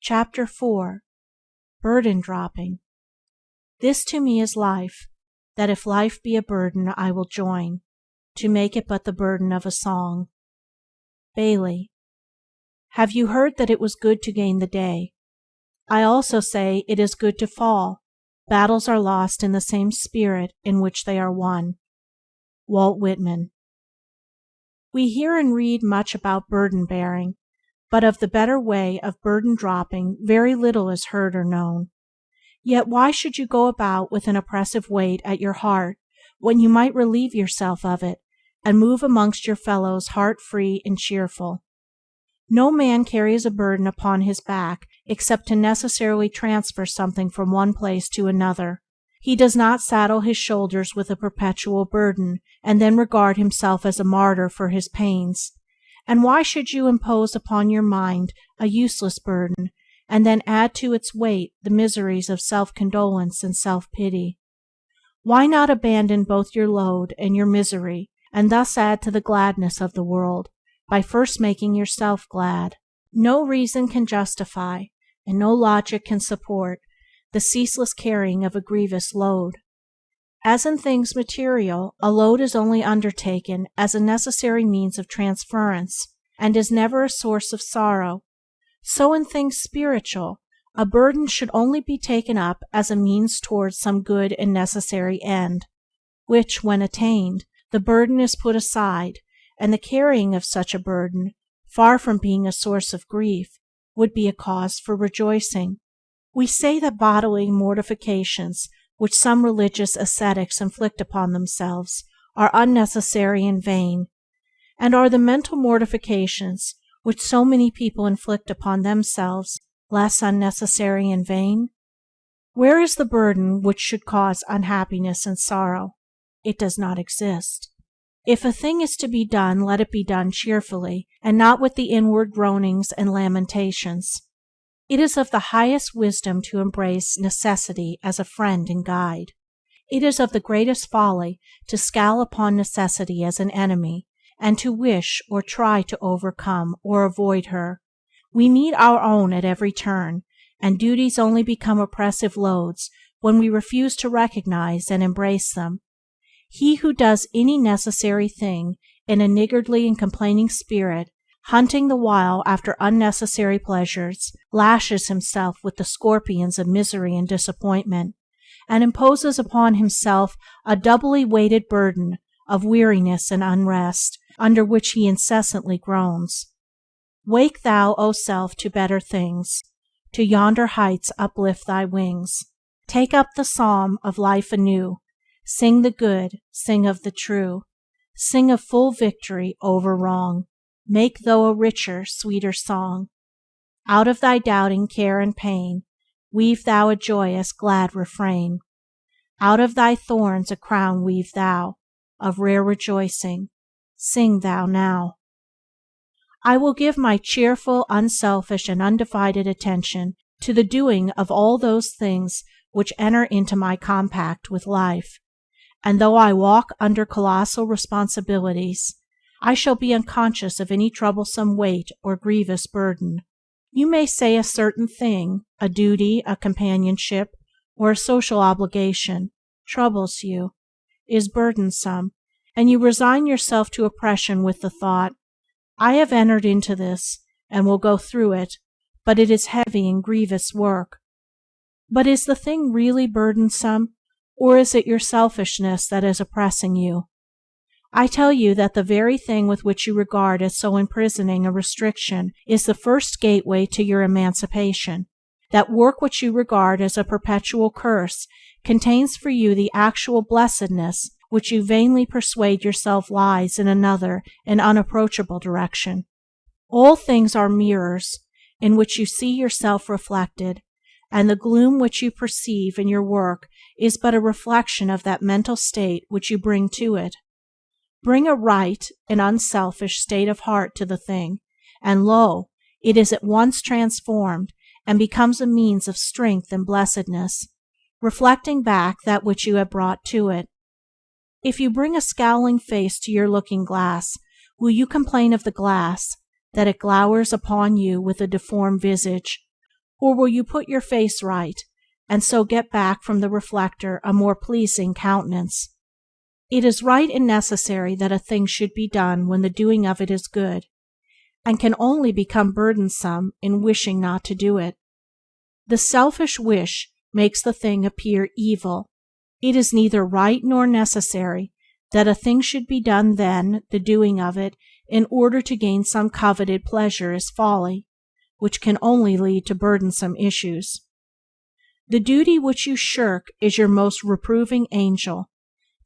Chapter 4. Burden Dropping. This to me is life, that if life be a burden I will join, to make it but the burden of a song. Bailey. Have you heard that it was good to gain the day? I also say it is good to fall. Battles are lost in the same spirit in which they are won. Walt Whitman. We hear and read much about burden bearing, but of the better way of burden dropping very little is heard or known. Yet why should you go about with an oppressive weight at your heart when you might relieve yourself of it and move amongst your fellows heart-free and cheerful? No man carries a burden upon his back except to necessarily transfer something from one place to another. He does not saddle his shoulders with a perpetual burden and then regard himself as a martyr for his pains. And why should you impose upon your mind a useless burden and then add to its weight the miseries of self-condolence and self-pity? Why not abandon both your load and your misery and thus add to the gladness of the world by first making yourself glad? No reason can justify, and no logic can support, the ceaseless carrying of a grievous load. As in things material, a load is only undertaken as a necessary means of transference, and is never a source of sorrow, so in things spiritual, a burden should only be taken up as a means towards some good and necessary end, which, when attained, the burden is put aside, and the carrying of such a burden, far from being a source of grief, would be a cause for rejoicing. We say that bodily mortifications, which some religious ascetics inflict upon themselves, are unnecessary and vain, and are the mental mortifications, which so many people inflict upon themselves, less unnecessary and vain? Where is the burden which should cause unhappiness and sorrow? It does not exist. If a thing is to be done, let it be done cheerfully, and not with the inward groanings and lamentations. It is of the highest wisdom to embrace necessity as a friend and guide. It is of the greatest folly to scowl upon necessity as an enemy, and to wish or try to overcome or avoid her. We meet our own at every turn, and duties only become oppressive loads when we refuse to recognize and embrace them. He who does any necessary thing in a niggardly and complaining spirit, hunting the while after unnecessary pleasures, lashes himself with the scorpions of misery and disappointment, and imposes upon himself a doubly weighted burden of weariness and unrest, under which he incessantly groans. Wake thou, O self, to better things, to yonder heights uplift thy wings. Take up the psalm of life anew, sing the good, sing of the true, sing of full victory over wrong. Make thou a richer, sweeter song. Out of thy doubting, care, and pain, weave thou a joyous, glad refrain. Out of thy thorns a crown weave thou, of rare rejoicing. Sing thou now. I will give my cheerful, unselfish, and undivided attention to the doing of all those things which enter into my compact with life, and though I walk under colossal responsibilities, I shall be unconscious of any troublesome weight or grievous burden. You may say a certain thing, a duty, a companionship, or a social obligation, troubles you, is burdensome, and you resign yourself to oppression with the thought, I have entered into this, and will go through it, but it is heavy and grievous work. But is the thing really burdensome, or is it your selfishness that is oppressing you? I tell you that the very thing with which you regard as so imprisoning a restriction is the first gateway to your emancipation. That work which you regard as a perpetual curse contains for you the actual blessedness which you vainly persuade yourself lies in another and unapproachable direction. All things are mirrors in which you see yourself reflected, and the gloom which you perceive in your work is but a reflection of that mental state which you bring to it. Bring a right and unselfish state of heart to the thing, and lo, it is at once transformed and becomes a means of strength and blessedness, reflecting back that which you have brought to it. If you bring a scowling face to your looking-glass, will you complain of the glass, that it glowers upon you with a deformed visage, Or will you put your face right, and so get back from the reflector a more pleasing countenance? It is right and necessary that a thing should be done when the doing of it is good, and can only become burdensome in wishing not to do it. The selfish wish makes the thing appear evil. It is neither right nor necessary that a thing should be done then the doing of it in order to gain some coveted pleasure is folly, which can only lead to burdensome issues. The duty which you shirk is your most reproving angel.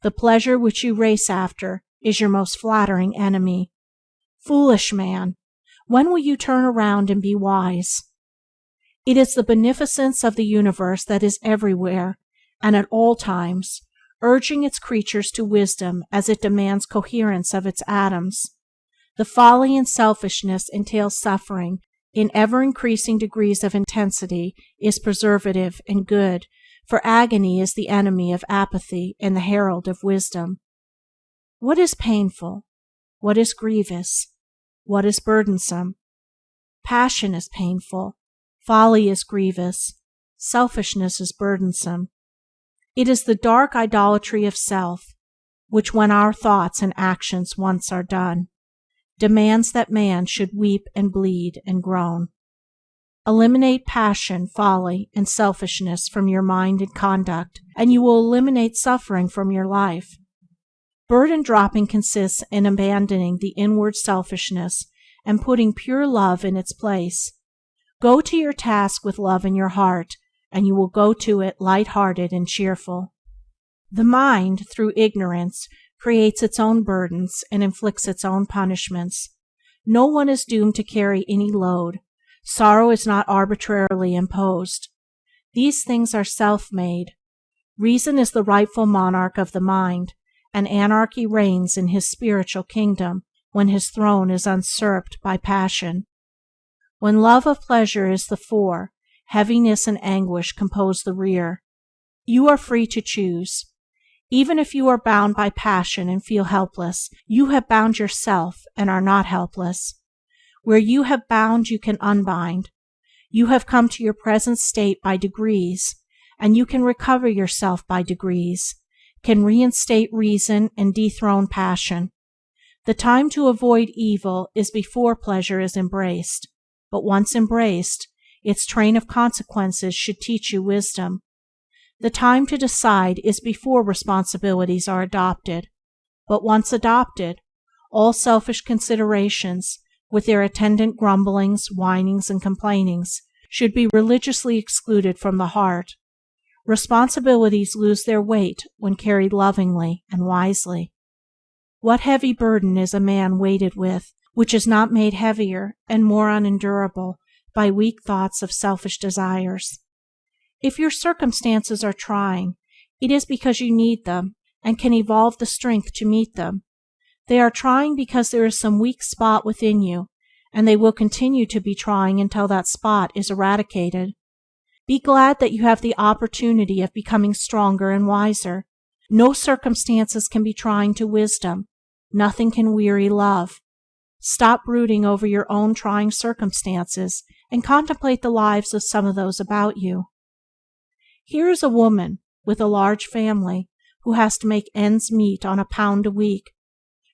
The pleasure which you race after is your most flattering enemy. Foolish man, when will you turn around and be wise? It is the beneficence of the universe that is everywhere and at all times, urging its creatures to wisdom as it demands coherence of its atoms. The folly and selfishness entails suffering in ever-increasing degrees of intensity is preservative and good, for agony is the enemy of apathy and the herald of wisdom. What is painful? What is grievous? What is burdensome? Passion is painful. Folly is grievous. Selfishness is burdensome. It is the dark idolatry of self, which when our thoughts and actions once are done, demands that man should weep and bleed and groan. Eliminate passion, folly, and selfishness from your mind and conduct, and you will eliminate suffering from your life. Burden dropping consists in abandoning the inward selfishness and putting pure love in its place. Go to your task with love in your heart, and you will go to it light-hearted and cheerful. The mind, through ignorance, creates its own burdens and inflicts its own punishments. No one is doomed to carry any load. Sorrow is not arbitrarily imposed. These things are self-made. Reason is the rightful monarch of the mind, and anarchy reigns in his spiritual kingdom when his throne is usurped by passion. When love of pleasure is the fore, heaviness and anguish compose the rear. You are free to choose. Even if you are bound by passion and feel helpless, you have bound yourself and are not helpless. Where you have bound, you can unbind. You have come to your present state by degrees, and you can recover yourself by degrees, can reinstate reason and dethrone passion. The time to avoid evil is before pleasure is embraced, but once embraced, its train of consequences should teach you wisdom. The time to decide is before responsibilities are adopted, but once adopted, all selfish considerations, with their attendant grumblings, whinings, and complainings, should be religiously excluded from the heart. Responsibilities lose their weight when carried lovingly and wisely. What heavy burden is a man weighted with, which is not made heavier and more unendurable by weak thoughts of selfish desires? If your circumstances are trying, it is because you need them and can evolve the strength to meet them. They are trying because there is some weak spot within you, and they will continue to be trying until that spot is eradicated. Be glad that you have the opportunity of becoming stronger and wiser. No circumstances can be trying to wisdom. Nothing can weary love. Stop brooding over your own trying circumstances and contemplate the lives of some of those about you. Here is a woman with a large family who has to make ends meet on £1 a week.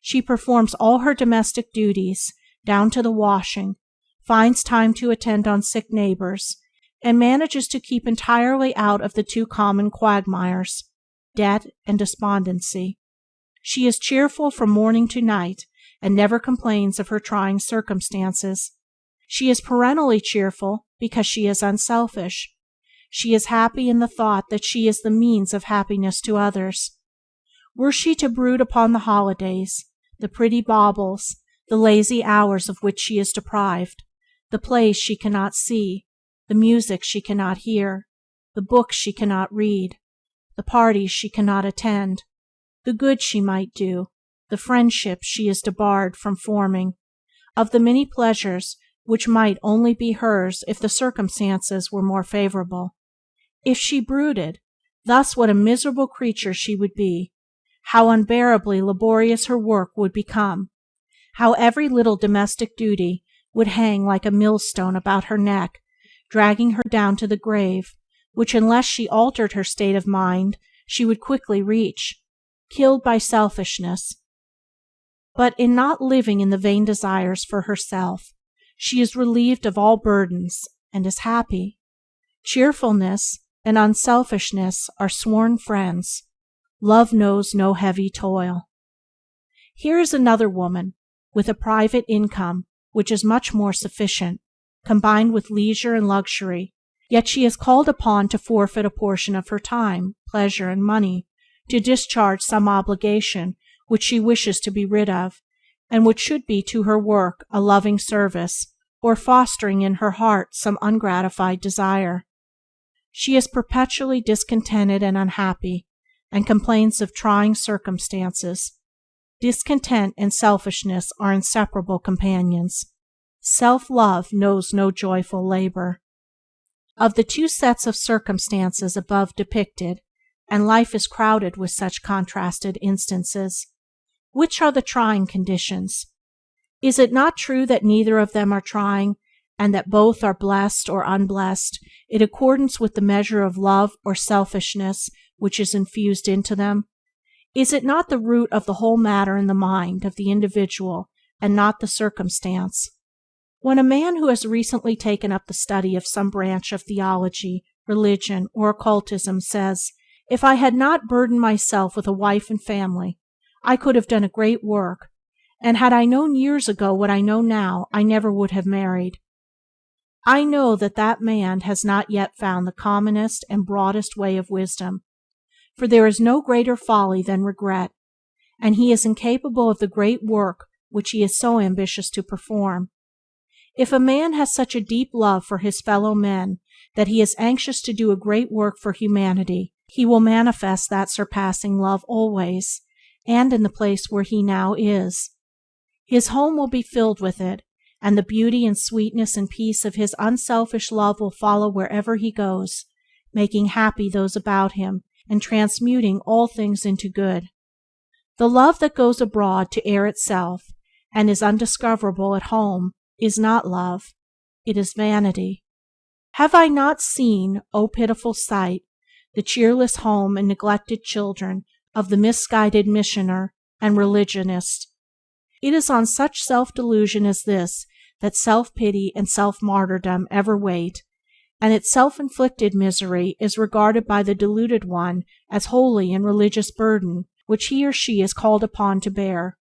She performs all her domestic duties, down to the washing, finds time to attend on sick neighbors, and manages to keep entirely out of the two common quagmires, debt and despondency. She is cheerful from morning to night, and never complains of her trying circumstances. She is perennially cheerful because she is unselfish. She is happy in the thought that she is the means of happiness to others. Were she to brood upon the holidays, the pretty baubles, the lazy hours of which she is deprived, the plays she cannot see, the music she cannot hear, the books she cannot read, the parties she cannot attend, the good she might do, the friendships she is debarred from forming, of the many pleasures which might only be hers if the circumstances were more favorable. If she brooded, thus what a miserable creature she would be, how unbearably laborious her work would become, how every little domestic duty would hang like a millstone about her neck, dragging her down to the grave, which unless she altered her state of mind she would quickly reach, killed by selfishness. But in not living in the vain desires for herself, she is relieved of all burdens and is happy. Cheerfulness and unselfishness are sworn friends. Love knows no heavy toil. Here is another woman, with a private income which is much more sufficient, combined with leisure and luxury, yet she is called upon to forfeit a portion of her time, pleasure, and money to discharge some obligation which she wishes to be rid of, and which should be to her work a loving service, or fostering in her heart some ungratified desire. She is perpetually discontented and unhappy, and complains of trying circumstances. Discontent and selfishness are inseparable companions. Self-love knows no joyful labor. Of the two sets of circumstances above depicted, and life is crowded with such contrasted instances, which are the trying conditions? Is it not true that neither of them are trying, and that both are blessed or unblessed in accordance with the measure of love or selfishness which is infused into them? Is it not the root of the whole matter in the mind of the individual, and not the circumstance? When a man who has recently taken up the study of some branch of theology, religion, or occultism says, "If I had not burdened myself with a wife and family, I could have done a great work, and had I known years ago what I know now, I never would have married," I know that that man has not yet found the commonest and broadest way of wisdom, for there is no greater folly than regret, and he is incapable of the great work which he is so ambitious to perform. If a man has such a deep love for his fellow men that he is anxious to do a great work for humanity, he will manifest that surpassing love always, and in the place where he now is. His home will be filled with it, and the beauty and sweetness and peace of his unselfish love will follow wherever he goes, making happy those about him, and transmuting all things into good. The love that goes abroad to air itself, and is undiscoverable at home, is not love, it is vanity. Have I not seen, O pitiful sight, the cheerless home and neglected children of the misguided missioner and religionist? It is on such self-delusion as this that self-pity and self-martyrdom ever wait, and its self-inflicted misery is regarded by the deluded one as holy and religious burden which he or she is called upon to bear.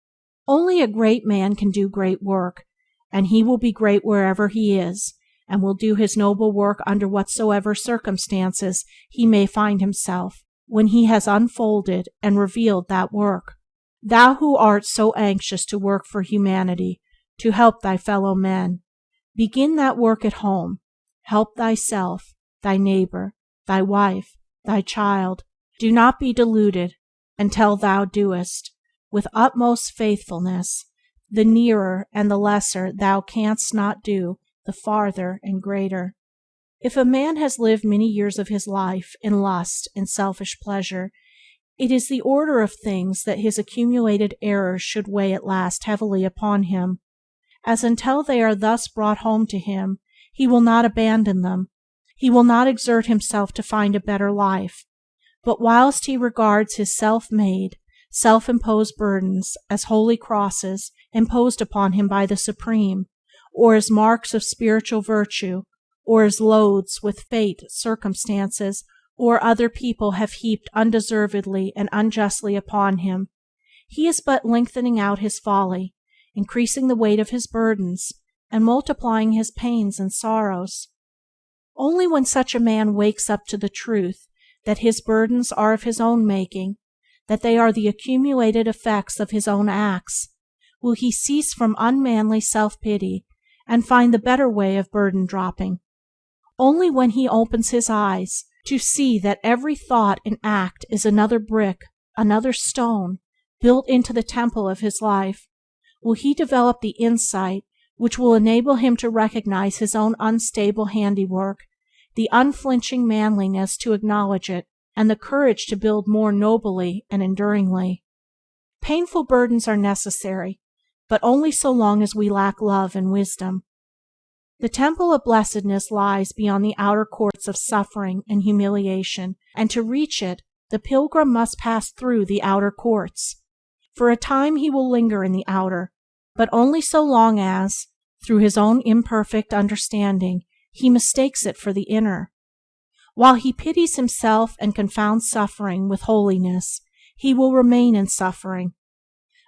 Only a great man can do great work, and he will be great wherever he is, and will do his noble work under whatsoever circumstances he may find himself, when he has unfolded and revealed that work. Thou who art so anxious to work for humanity, to help thy fellow men, begin that work at home. Help thyself, thy neighbor, thy wife, thy child. Do not be deluded until thou doest, with utmost faithfulness, the nearer and the lesser thou canst not do, the farther and greater. If a man has lived many years of his life in lust and selfish pleasure, it is the order of things that his accumulated errors should weigh at last heavily upon him, as until they are thus brought home to him, he will not abandon them. He will not exert himself to find a better life, but whilst he regards his self-made, self-imposed burdens as holy crosses imposed upon him by the Supreme, or as marks of spiritual virtue, or as loads which fate, circumstances, or other people have heaped undeservedly and unjustly upon him, he is but lengthening out his folly, increasing the weight of his burdens, and multiplying his pains and sorrows. Only when such a man wakes up to the truth that his burdens are of his own making, that they are the accumulated effects of his own acts, will he cease from unmanly self-pity and find the better way of burden-dropping. Only when he opens his eyes to see that every thought and act is another brick, another stone, built into the temple of his life, will he develop the insight which will enable him to recognize his own unstable handiwork, the unflinching manliness to acknowledge it, and the courage to build more nobly and enduringly. Painful burdens are necessary, but only so long as we lack love and wisdom. The temple of blessedness lies beyond the outer courts of suffering and humiliation, and to reach it, the pilgrim must pass through the outer courts. For a time he will linger in the outer, but only so long as, through his own imperfect understanding, he mistakes it for the inner. While he pities himself and confounds suffering with holiness, he will remain in suffering.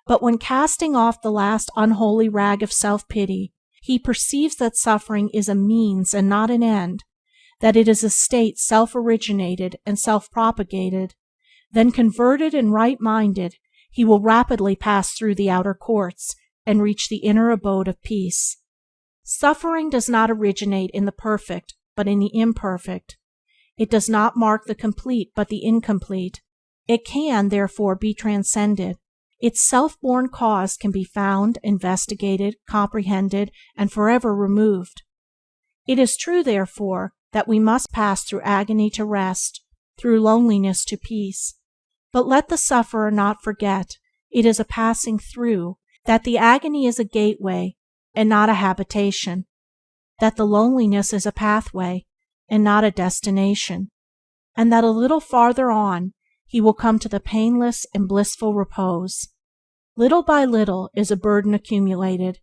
But when casting off the last unholy rag of self-pity, he perceives that suffering is a means and not an end, that it is a state self-originated and self-propagated, then converted and right-minded, he will rapidly pass through the outer courts and reach the inner abode of peace. Suffering does not originate in the perfect, but in the imperfect. It does not mark the complete, but the incomplete. It can, therefore, be transcended. Its self-born cause can be found, investigated, comprehended, and forever removed. It is true, therefore, that we must pass through agony to rest, through loneliness to peace. But let the sufferer not forget it is a passing through, that the agony is a gateway and not a habitation, that the loneliness is a pathway and not a destination, and that a little farther on he will come to the painless and blissful repose. Little by little is a burden accumulated.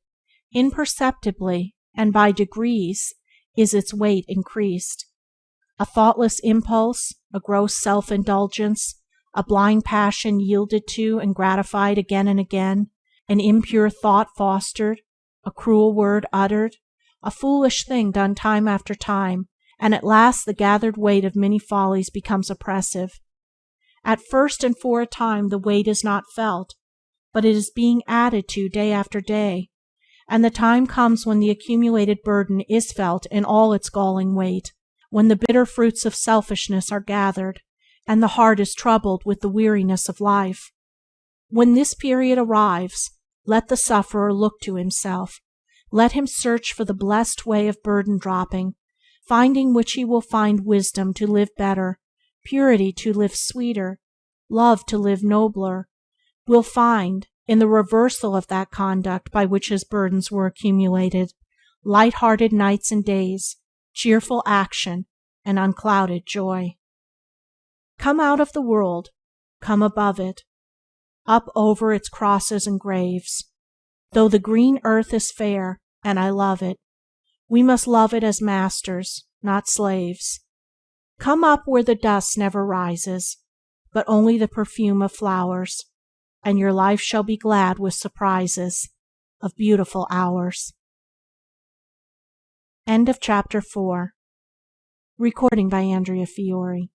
Imperceptibly and by degrees is its weight increased. A thoughtless impulse, a gross self-indulgence, a blind passion yielded to and gratified again and again, an impure thought fostered, a cruel word uttered, a foolish thing done time after time, and at last the gathered weight of many follies becomes oppressive. At first and for a time the weight is not felt, but it is being added to day after day, and the time comes when the accumulated burden is felt in all its galling weight, when the bitter fruits of selfishness are gathered, and the heart is troubled with the weariness of life. When this period arrives, let the sufferer look to himself. Let him search for the blessed way of burden dropping, finding which he will find wisdom to live better, purity to live sweeter, love to live nobler, will find, in the reversal of that conduct by which his burdens were accumulated, light-hearted nights and days, cheerful action, and unclouded joy. Come out of the world, come above it, up over its crosses and graves. Though the green earth is fair, and I love it, we must love it as masters, not slaves. Come up where the dust never rises, but only the perfume of flowers, and your life shall be glad with surprises of beautiful hours. End of chapter 4. Recording by Andrea Fiore.